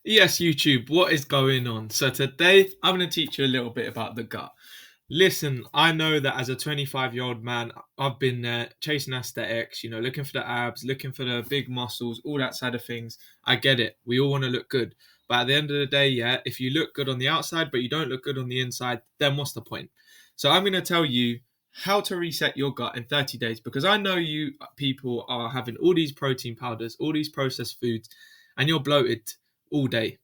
Yes, YouTube, what is going on? So today I'm going to teach you a little bit about the gut. Listen, I know that as a 25-year-old man, I've been there chasing aesthetics, looking for the abs, looking for the big muscles, all that side of things. I get it. We all want to look good. But at the end of the day, yeah, if you look good on the outside, but you don't look good on the inside, then what's the point? So I'm going to tell you how to reset your gut in 30 days because I know you people are having all these protein powders, all these processed foods, and you're bloated all day.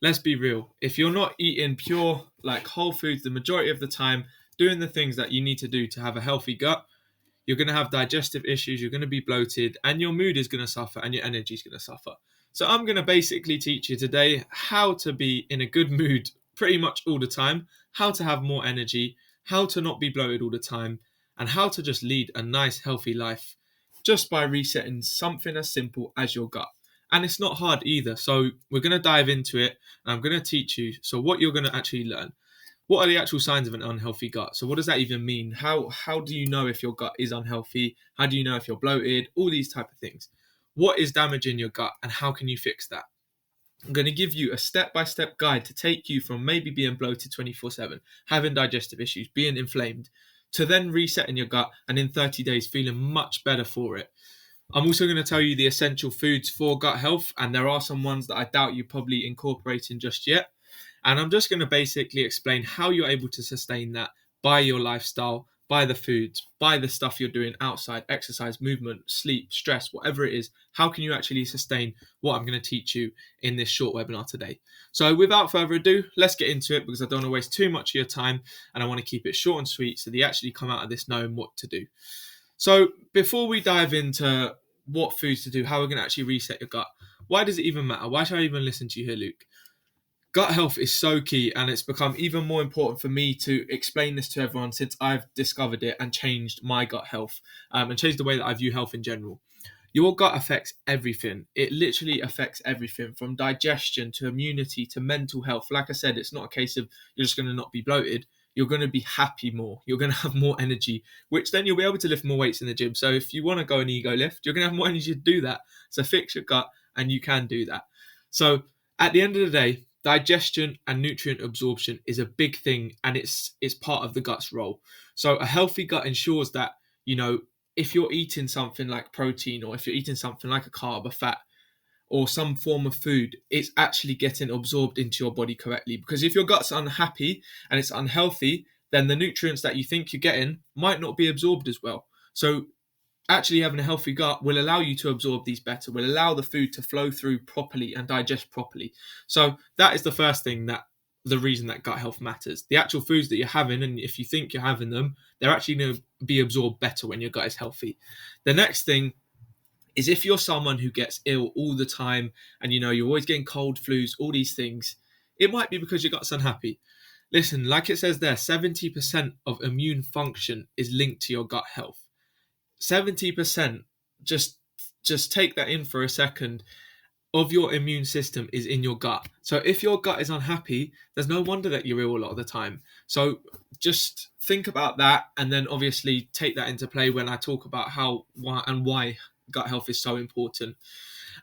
Let's be real. If you're not eating pure, like whole foods the majority of the time, doing the things that you need to do to have a healthy gut, you're going to have digestive issues, you're going to be bloated, and your mood is going to suffer and your energy is going to suffer. So, I'm going to basically teach you today how to be in a good mood pretty much all the time, how to have more energy, how to not be bloated all the time, and how to just lead a nice, healthy life just by resetting something as simple as your gut. And it's not hard either. So, we're going to dive into it and I'm going to teach you. So, what you're going to actually learn, what are the actual signs of an unhealthy gut? So what does that even mean? How do you know if your gut is unhealthy? How do you know if you're bloated? All these type of things. What is damaging your gut and how can you fix that? I'm going to give you a step-by-step guide to take you from maybe being bloated 24/7, having digestive issues, being inflamed, to then resetting your gut and in 30 days feeling much better for it. I'm also going to tell you the essential foods for gut health, and there are some ones that I doubt you're probably incorporating just yet. And I'm just going to basically explain how you're able to sustain that by your lifestyle, by the foods, by the stuff you're doing outside, exercise, movement, sleep, stress, whatever it is. How can you actually sustain what I'm going to teach you in this short webinar today? So, without further ado, let's get into it because I don't want to waste too much of your time and I want to keep it short and sweet so that you actually come out of this knowing what to do. So, before we dive into what foods to do, how we're going to actually reset your gut, why does it even matter? Why should I even listen to you here, Luke? Gut health is so key, and it's become even more important for me to explain this to everyone since I've discovered it and changed my gut health and changed the way that I view health in general. Your gut affects everything. It literally affects everything from digestion to immunity to mental health. Like I said, it's not a case of you're just going to not be bloated. You're going to be happy more. You're going to have more energy, which then you'll be able to lift more weights in the gym. So if you want to go an ego lift, you're going to have more energy to do that. So fix your gut and you can do that. So at the end of the day, digestion and nutrient absorption is a big thing and it's part of the gut's role. So a healthy gut ensures that, if you're eating something like protein or if you're eating something like a carb, a fat, or some form of food, it's actually getting absorbed into your body correctly. Because if your gut's unhappy and it's unhealthy, then the nutrients that you think you're getting might not be absorbed as well. So actually having a healthy gut will allow you to absorb these better, will allow the food to flow through properly and digest properly. So that is the first thing, that the reason that gut health matters. The actual foods that you're having, and if you think you're having them, they're actually going to be absorbed better when your gut is healthy. The next thing is if you're someone who gets ill all the time and you're always getting cold, flus, all these things, it might be because your gut's unhappy. Listen, like it says there, 70% of immune function is linked to your gut health. 70%, just take that in for a second, of your immune system is in your gut. So if your gut is unhappy, there's no wonder that you're ill a lot of the time. So just think about that and then obviously take that into play when I talk about why gut health is so important.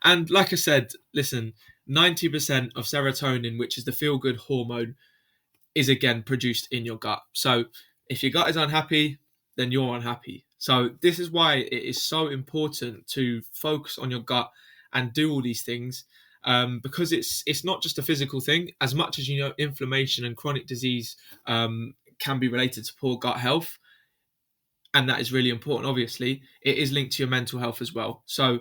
And like I said, listen, 90% of serotonin, which is the feel good hormone, is again produced in your gut. So if your gut is unhappy, then you're unhappy. So this is why it is so important to focus on your gut and do all these things, because it's not just a physical thing. As much as inflammation and chronic disease can be related to poor gut health, and that is really important. Obviously, it is linked to your mental health as well. So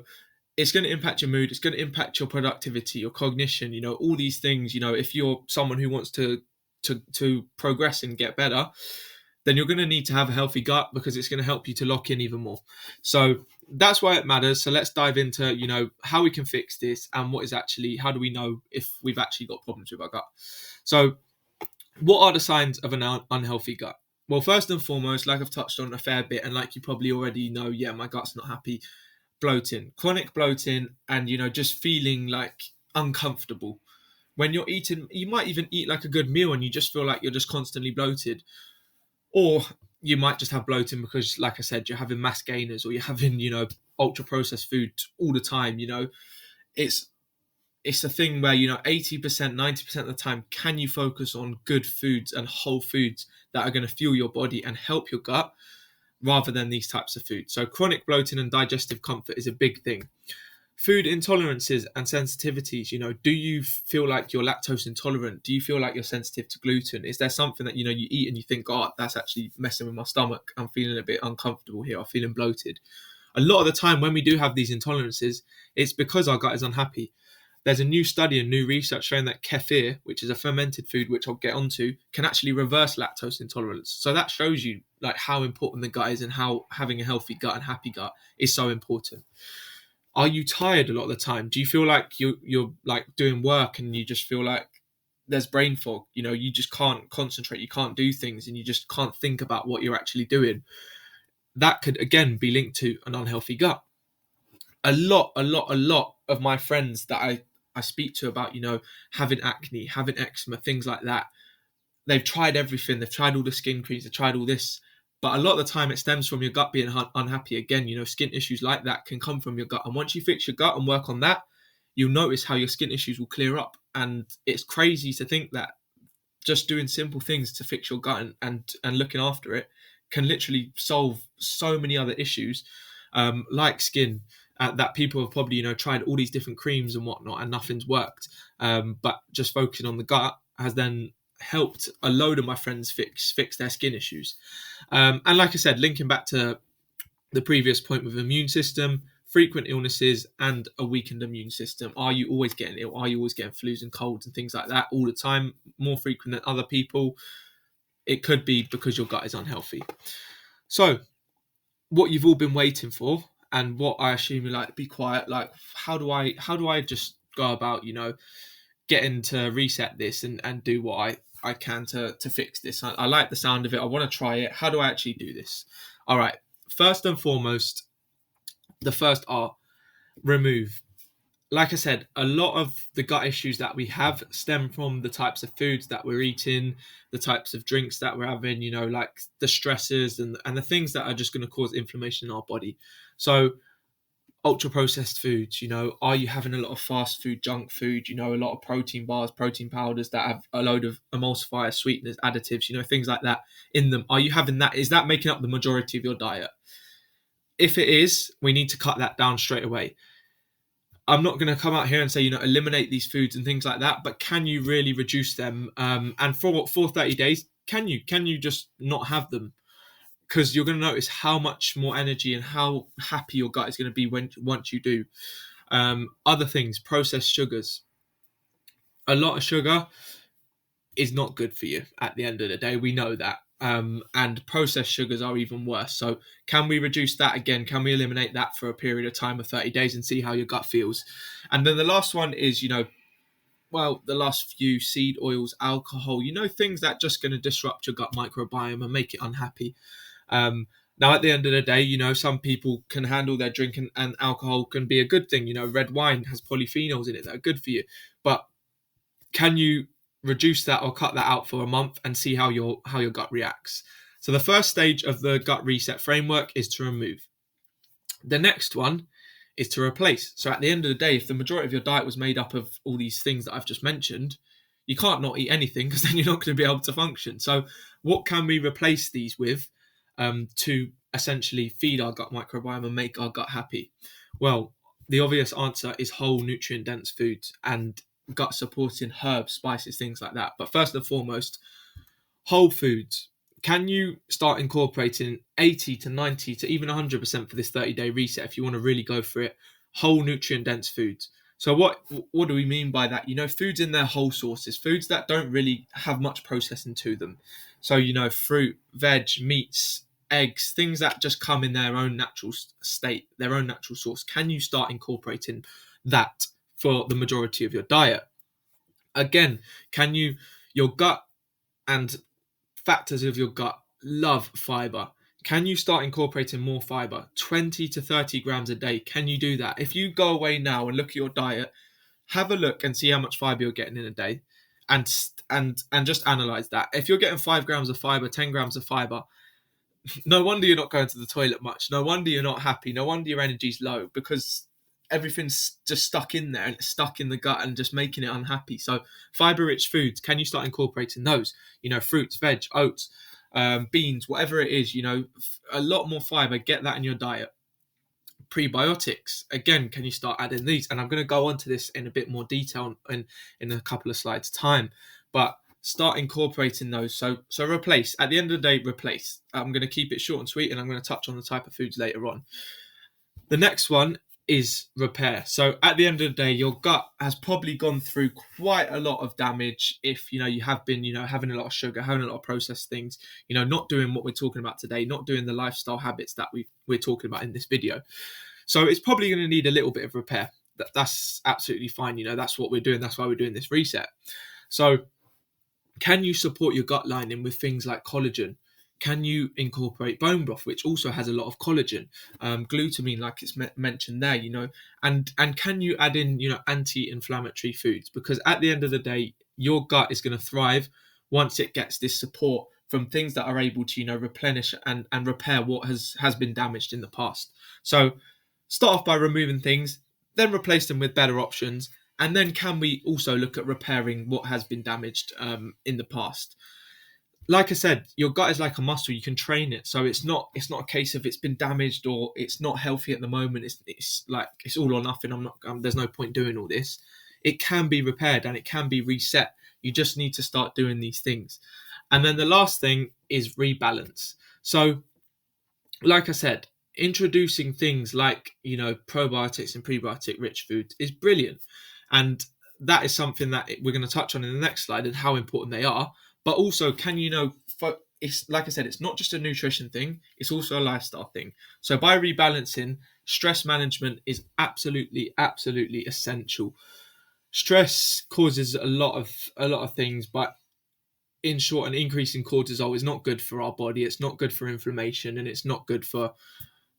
it's going to impact your mood. It's going to impact your productivity, your cognition. All these things. If you're someone who wants to progress and get better, then you're going to need to have a healthy gut because it's going to help you to lock in even more. So that's why it matters. So let's dive into, how we can fix this and how do we know if we've actually got problems with our gut. So what are the signs of an unhealthy gut? Well, first and foremost, like I've touched on a fair bit, and like you probably already know, yeah, my gut's not happy. Bloating, chronic bloating, and just feeling like uncomfortable. When you're eating, you might even eat like a good meal and you just feel like you're just constantly bloated. Or you might just have bloating because, like I said, you're having mass gainers or you're having, ultra processed food all the time. It's it's a thing where, 80%, 90% of the time, can you focus on good foods and whole foods that are going to fuel your body and help your gut rather than these types of foods? So chronic bloating and digestive comfort is a big thing. Food intolerances and sensitivities, do you feel like you're lactose intolerant? Do you feel like you're sensitive to gluten? Is there something that, you eat and you think, oh, that's actually messing with my stomach. I'm feeling a bit uncomfortable here. I'm feeling bloated. A lot of the time when we do have these intolerances, it's because our gut is unhappy. There's a new study and new research showing that kefir, which is a fermented food, which I'll get onto, can actually reverse lactose intolerance. So that shows you like how important the gut is and how having a healthy gut and happy gut is so important. Are you tired a lot of the time? Do you feel like you're like doing work and you just feel like there's brain fog? You just can't concentrate, you can't do things, and you just can't think about what you're actually doing. That could again be linked to an unhealthy gut. A lot of my friends that I speak to about, having acne, having eczema, things like that, they've tried everything. They've tried all the skin creams, they've tried all this. But a lot of the time it stems from your gut being unhappy. Again, skin issues like that can come from your gut. And once you fix your gut and work on that, you'll notice how your skin issues will clear up. And it's crazy to think that just doing simple things to fix your gut and looking after it can literally solve so many other issues, like skin, that people have probably, tried all these different creams and whatnot and nothing's worked. But just focusing on the gut has then helped a load of my friends fix their skin issues. And like I said, linking back to the previous point with immune system, frequent illnesses and a weakened immune system. Are you always getting ill? Are you always getting flus and colds and things like that all the time, more frequent than other people? It could be because your gut is unhealthy. So what you've all been waiting for, and what I assume you like, be quiet, like how do I just go about, getting to reset this and do what I can to fix this. I like the sound of it. I want to try it. How do I actually do this? All right. First and foremost, the first R, remove. Like I said, a lot of the gut issues that we have stem from the types of foods that we're eating, the types of drinks that we're having, like the stressors and the things that are just going to cause inflammation in our body. So ultra processed foods, are you having a lot of fast food, junk food, a lot of protein bars, protein powders that have a load of emulsifiers, sweeteners, additives, things like that in them? Are you having that? Is that making up the majority of your diet? If it is, we need to cut that down straight away. I'm not going to come out here and say, eliminate these foods and things like that, but can you really reduce them? And for 30 days, can you just not have them? Because you're going to notice how much more energy and how happy your gut is going to be once you do. Other things, processed sugars. A lot of sugar is not good for you at the end of the day. We know that. And processed sugars are even worse. So can we reduce that again? Can we eliminate that for a period of time of 30 days and see how your gut feels? And then the last one is, the last few, seed oils, alcohol, things that just going to disrupt your gut microbiome and make it unhappy. Now, at the end of the day, some people can handle their drink and alcohol can be a good thing. Red wine has polyphenols in it that are good for you. But can you reduce that or cut that out for a month and see how your gut reacts? So the first stage of the gut reset framework is to remove. The next one is to replace. So at the end of the day, if the majority of your diet was made up of all these things that I've just mentioned, you can't not eat anything because then you're not going to be able to function. So what can we replace these with to essentially feed our gut microbiome and make our gut happy? Well, the obvious answer is whole nutrient dense foods and gut supporting herbs, spices, things like that. But first and foremost, whole foods. Can you start incorporating 80 to 90 to even 100% for this 30-day reset if you want to really go for it? Whole nutrient dense foods. So what do we mean by that? Foods in their whole sources, foods that don't really have much processing to them. So, fruit, veg, meats, eggs, things that just come in their own natural state, their own natural source. Can you start incorporating that for the majority of your diet? Again, your gut and factors of your gut love fiber. Can you start incorporating more fiber? 20 to 30 grams a day. Can you do that? If you go away now and look at your diet, have a look and see how much fiber you're getting in a day and just analyze that. If you're getting 5 grams of fiber, 10 grams of fiber, no wonder you're not going to the toilet much. No wonder you're not happy. No wonder your energy's low, because everything's just stuck in there and it's stuck in the gut and just making it unhappy. So fiber rich foods, can you start incorporating those? Fruits, veg, oats, beans, whatever it is, a lot more fiber, get that in your diet. Prebiotics, again, can you start adding these? And I'm going to go on to this in a bit more detail in a couple of slides time, but start incorporating those. So replace, at the end of the day, replace. I'm going to keep it short and sweet, and I'm going to touch on the type of foods later on. The next one is repair. So at the end of the day, your gut has probably gone through quite a lot of damage if you have been having a lot of sugar, having a lot of processed things, not doing what we're talking about today, not doing the lifestyle habits that we're talking about in this video. So it's probably going to need a little bit of repair. That's absolutely fine. That's what we're doing. That's why we're doing this reset. So can you support your gut lining with things like collagen? Can you incorporate bone broth, which also has a lot of collagen, glutamine, like it's mentioned there, and can you add in, anti-inflammatory foods? Because at the end of the day, your gut is going to thrive once it gets this support from things that are able to, replenish and repair what has been damaged in the past. So start off by removing things, then replace them with better options. And then can we also look at repairing what has been damaged in the past? Like I said, your gut is like a muscle. You can train it. So it's not a case of it's been damaged or it's not healthy at the moment. It's like it's all or nothing. There's no point doing all this. It can be repaired and it can be reset. You just need to start doing these things. And then the last thing is rebalance. So like I said, introducing things like, probiotics and prebiotic rich foods is brilliant. And that is something that we're going to touch on in the next slide and how important they are. But also, it's like I said, it's not just a nutrition thing, it's also a lifestyle thing. So by rebalancing, stress management is absolutely, absolutely essential. Stress causes a lot of things, but in short, an increase in cortisol is not good for our body. It's not good for inflammation, and it's not good for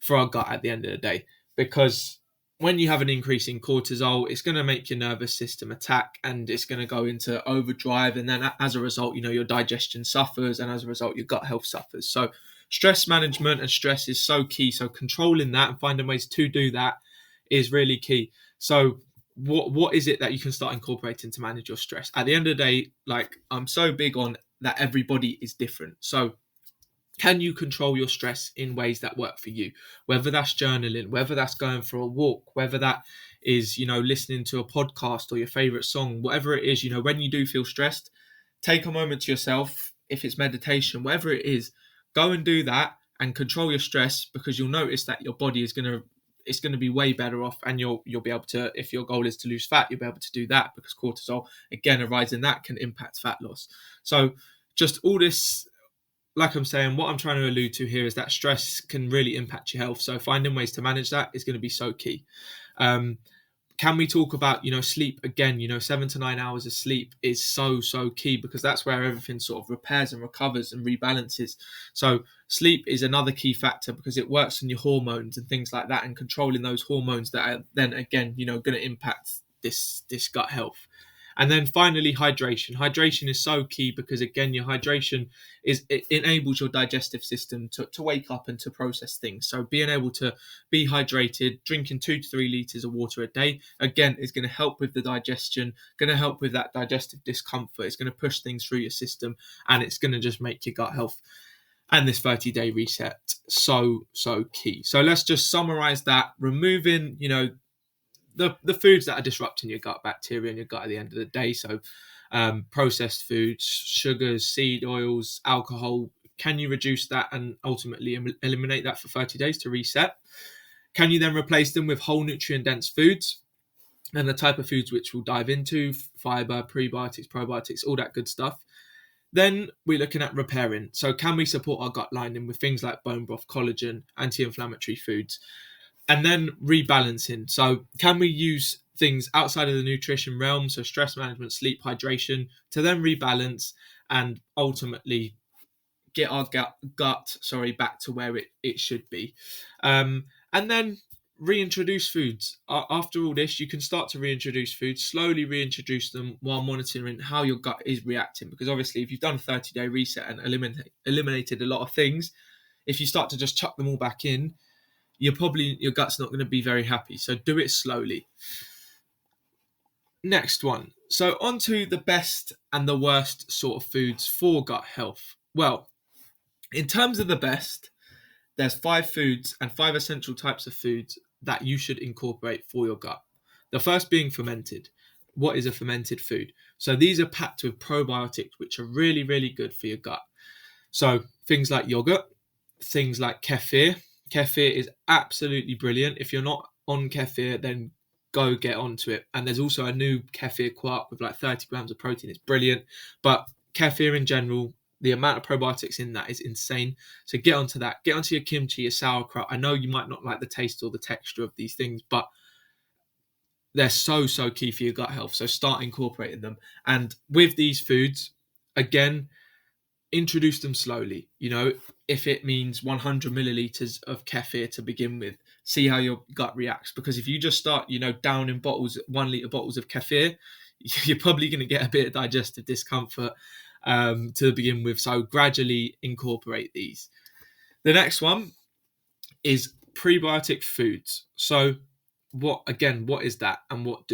our gut at the end of the day, because when you have an increase in cortisol, it's going to make your nervous system attack and it's going to go into overdrive. And then as a result, your digestion suffers, and as a result, your gut health suffers. So stress management and stress is so key. So controlling that and finding ways to do that is really key. So what is it that you can start incorporating to manage your stress? At the end of the day, like I'm so big on that everybody is different. So can you control your stress in ways that work for you? Whether that's journaling, whether that's going for a walk, whether that is, listening to a podcast or your favorite song, whatever it is, when you do feel stressed, take a moment to yourself. If it's meditation, whatever it is, go and do that and control your stress, because you'll notice that your body is going to be way better off, and you'll be able to, if your goal is to lose fat, you'll be able to do that, because cortisol, again, a rise in that can impact fat loss. So just all this, like I'm saying, what I'm trying to allude to here is that stress can really impact your health. So finding ways to manage that is going to be so key. Can we talk about, sleep again? 7 to 9 hours of sleep is so key, because that's where everything sort of repairs and recovers and rebalances. So sleep is another key factor, because it works on your hormones and things like that, and controlling those hormones that are then again, going to impact this gut health. And then finally, hydration. Hydration is so key, because again, your hydration it enables your digestive system to wake up and to process things. So being able to be hydrated, drinking 2 to 3 liters of water a day, again, is going to help with the digestion, going to help with that digestive discomfort. It's going to push things through your system, and it's going to just make your gut health and this 30-day reset so key. So let's just summarize that. Removing, the foods that are disrupting your gut bacteria and your gut at the end of the day. So processed foods, sugars, seed oils, alcohol. Can you reduce that and ultimately eliminate that for 30 days to reset? Can you then replace them with whole nutrient dense foods? And the type of foods which we'll dive into: fiber, prebiotics, probiotics, all that good stuff. Then we're looking at repairing. So can we support our gut lining with things like bone broth, collagen, anti-inflammatory foods? And then rebalancing. So can we use things outside of the nutrition realm, so stress management, sleep, hydration, to then rebalance and ultimately get our gut back to where it should be. And then reintroduce foods. After all this, you can start to reintroduce foods, slowly reintroduce them while monitoring how your gut is reacting. Because obviously, if you've done a 30-day reset and eliminated a lot of things, if you start to just chuck them all back in, your gut's not going to be very happy. So do it slowly. Next one. So on to the best and the worst sort of foods for gut health. Well, in terms of the best, there's 5 foods and 5 essential types of foods that you should incorporate for your gut. The first being fermented. What is a fermented food? So these are packed with probiotics, which are really, really good for your gut. So things like yogurt, things like kefir. Kefir is absolutely brilliant. If you're not on kefir, then go get onto it. And there's also a new kefir quark with like 30 grams of protein. It's brilliant. But kefir in general, the amount of probiotics in that is insane. So get onto that. Get onto your kimchi, your sauerkraut. I know you might not like the taste or the texture of these things, but they're so key for your gut health. So start incorporating them. And with these foods, again, introduce them slowly. If it means 100 milliliters of kefir to begin with, see how your gut reacts. Because if you just start, downing bottles, 1 liter bottles of kefir, you're probably going to get a bit of digestive discomfort to begin with. So gradually incorporate these. The next one is prebiotic foods. So what is that, and what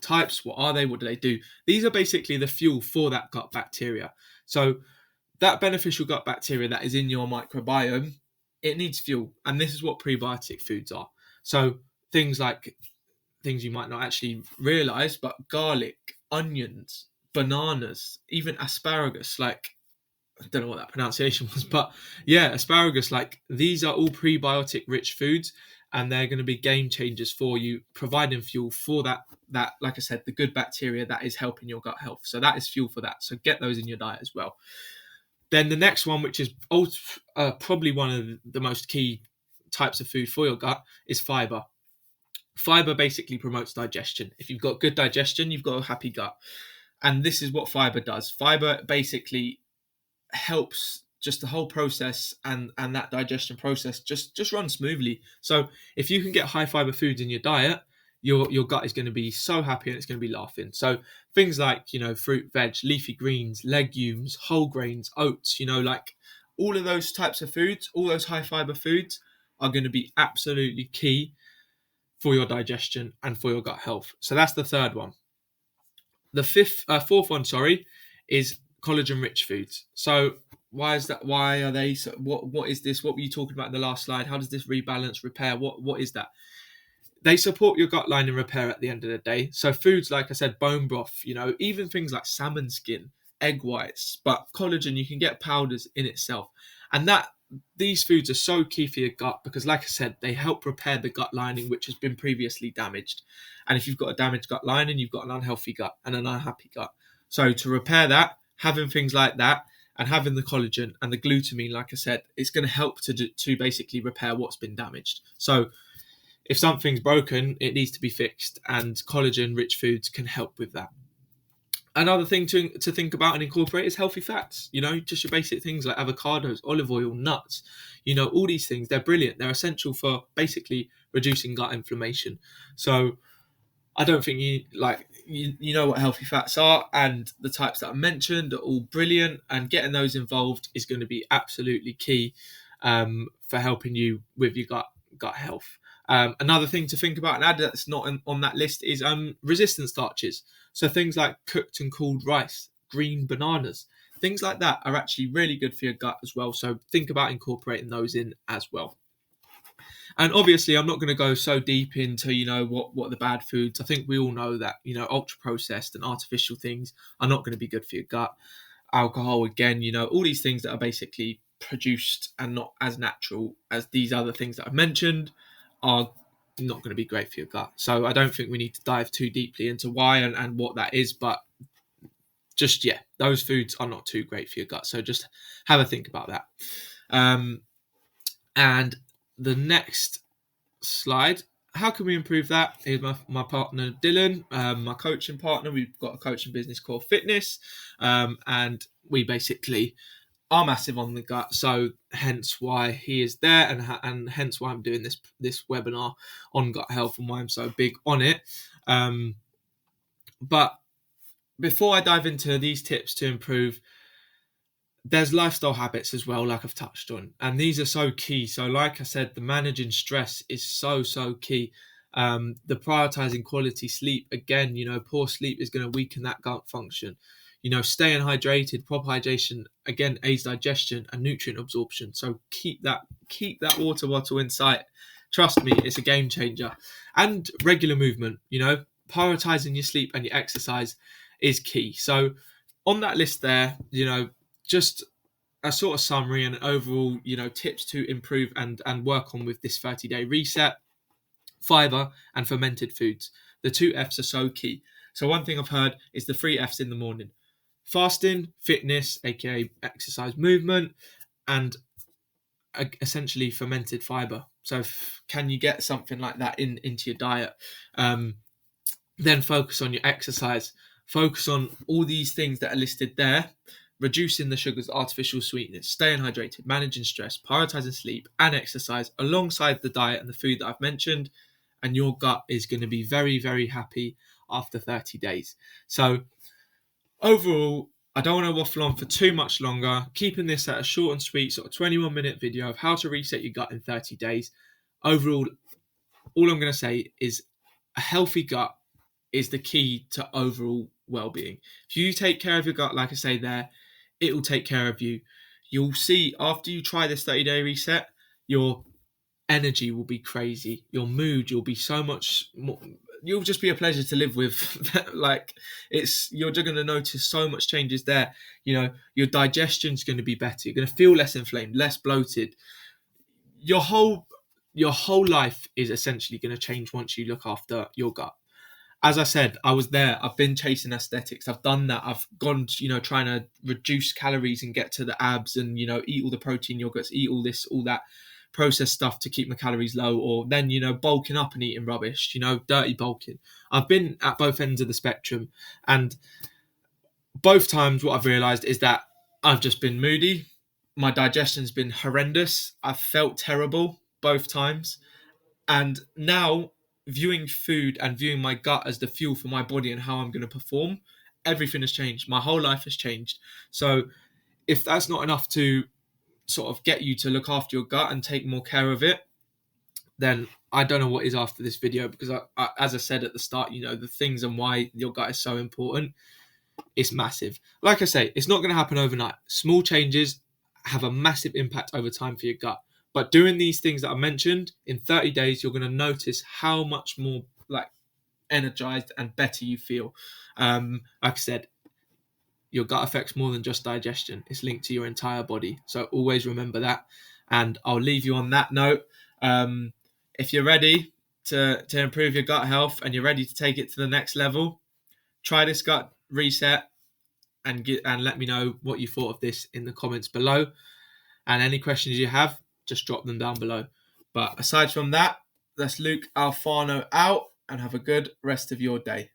types, what are they, what do they do? These are basically the fuel for that gut bacteria. So that beneficial gut bacteria that is in your microbiome, it needs fuel, and this is what prebiotic foods are. So things you might not actually realize, but garlic, onions, bananas, even asparagus, I don't know what that pronunciation was, but yeah, asparagus, these are all prebiotic rich foods, and they're going to be game changers for you, providing fuel for that, like I said, the good bacteria that is helping your gut health. So that is fuel for that. So get those in your diet as well. Then the next one, which is probably one of the most key types of food for your gut, is fiber. Fiber basically promotes digestion. If you've got good digestion, you've got a happy gut. And this is what fiber does. Fiber basically helps just the whole process and that digestion process just run smoothly. So if you can get high fiber foods in your diet, your gut is going to be so happy and it's going to be laughing. So things like, fruit, veg, leafy greens, legumes, whole grains, oats, all of those types of foods, all those high fiber foods are going to be absolutely key for your digestion and for your gut health. So that's the third one. The fourth one, is collagen rich foods. So why is that? Why are they? So what is this? What were you talking about in the last slide? How does this rebalance, repair? What is that? They support your gut lining repair at the end of the day. So foods, like I said, bone broth, even things like salmon skin, egg whites, but collagen, you can get powders in itself. And these foods are so key for your gut because, like I said, they help repair the gut lining, which has been previously damaged. And if you've got a damaged gut lining, you've got an unhealthy gut and an unhappy gut. So to repair that, having things like that and having the collagen and the glutamine, like I said, it's going to help to basically repair what's been damaged. So if something's broken, it needs to be fixed, and collagen-rich foods can help with that. Another thing to think about and incorporate is healthy fats. Just your basic things like avocados, olive oil, nuts. All these things, they're brilliant. They're essential for basically reducing gut inflammation. So I don't think you know what healthy fats are, and the types that I mentioned are all brilliant, and getting those involved is going to be absolutely key for helping you with your gut health. Another thing to think about and add that's not on that list is resistant starches. So things like cooked and cooled rice, green bananas, things like that are actually really good for your gut as well. So think about incorporating those in as well. And obviously, I'm not going to go so deep into, what the bad foods. I think we all know that, ultra processed and artificial things are not going to be good for your gut. Alcohol, again, all these things that are basically produced and not as natural as these other things that I've mentioned are not going to be great for your gut. So I don't think we need to dive too deeply into why and what that is, but those foods are not too great for your gut. So just have a think about that. And the next slide, how can we improve that? Here's my partner Dylan, my coaching partner. We've got a coaching business called Fitness, and we basically are massive on the gut, so hence why he is there, and hence why I'm doing this webinar on gut health and why I'm so big on it. But before I dive into these tips to improve, There's lifestyle habits as well, like I've touched on, and these are so key. So like I said, the managing stress is so key. The prioritizing quality sleep, again, poor sleep is going to weaken that gut function. Staying hydrated, proper hydration, again, aids digestion and nutrient absorption. So keep that water bottle in sight. Trust me, it's a game changer. And regular movement, prioritizing your sleep and your exercise is key. So on that list there, just a sort of summary and overall, tips to improve and work on with this 30-day reset: fiber and fermented foods. The two F's are so key. So one thing I've heard is the three F's in the morning: fasting, fitness, aka exercise, movement, and essentially fermented fiber. So can you get something like that into your diet? Then focus on your exercise. Focus on all these things that are listed there: reducing the sugars, artificial sweetness, staying hydrated, managing stress, prioritizing sleep and exercise alongside the diet and the food that I've mentioned. And your gut is going to be very happy after 30 days. So overall, I don't want to waffle on for too much longer, keeping this at a short and sweet sort of 21-minute video of how to reset your gut in 30 days. Overall, all I'm going to say is a healthy gut is the key to overall well-being. If you take care of your gut, like I say there, it will take care of you. You'll see after you try this 30-day reset, your energy will be crazy. Your mood, you'll be so much more, you'll just be a pleasure to live with. You're just going to notice so much changes there. Your digestion's going to be better. You're going to feel less inflamed, less bloated. Your whole life is essentially going to change once you look after your gut. As I said, I was there. I've been chasing aesthetics. I've done that. I've gone, trying to reduce calories and get to the abs and, eat all the protein yogurts, eat all this, all that processed stuff to keep my calories low, or then, bulking up and eating rubbish, dirty bulking. I've been at both ends of the spectrum. And both times what I've realized is that I've just been moody. My digestion's been horrendous. I've felt terrible both times. And now, viewing food and viewing my gut as the fuel for my body and how I'm going to perform, everything has changed. My whole life has changed. So if that's not enough to sort of get you to look after your gut and take more care of it, then I don't know what is after this video, because I as I said at the start, the things and why your gut is so important, it's massive. Like I say, it's not going to happen overnight. Small changes have a massive impact over time for your gut. But doing these things that I mentioned, in 30 days, you're going to notice how much more energized and better you feel. Like I said, your gut affects more than just digestion. It's linked to your entire body. So always remember that. And I'll leave you on that note. If you're ready to improve your gut health and you're ready to take it to the next level, try this gut reset and let me know what you thought of this in the comments below. And any questions you have, just drop them down below. But aside from that, that's Luke Alfano out, and have a good rest of your day.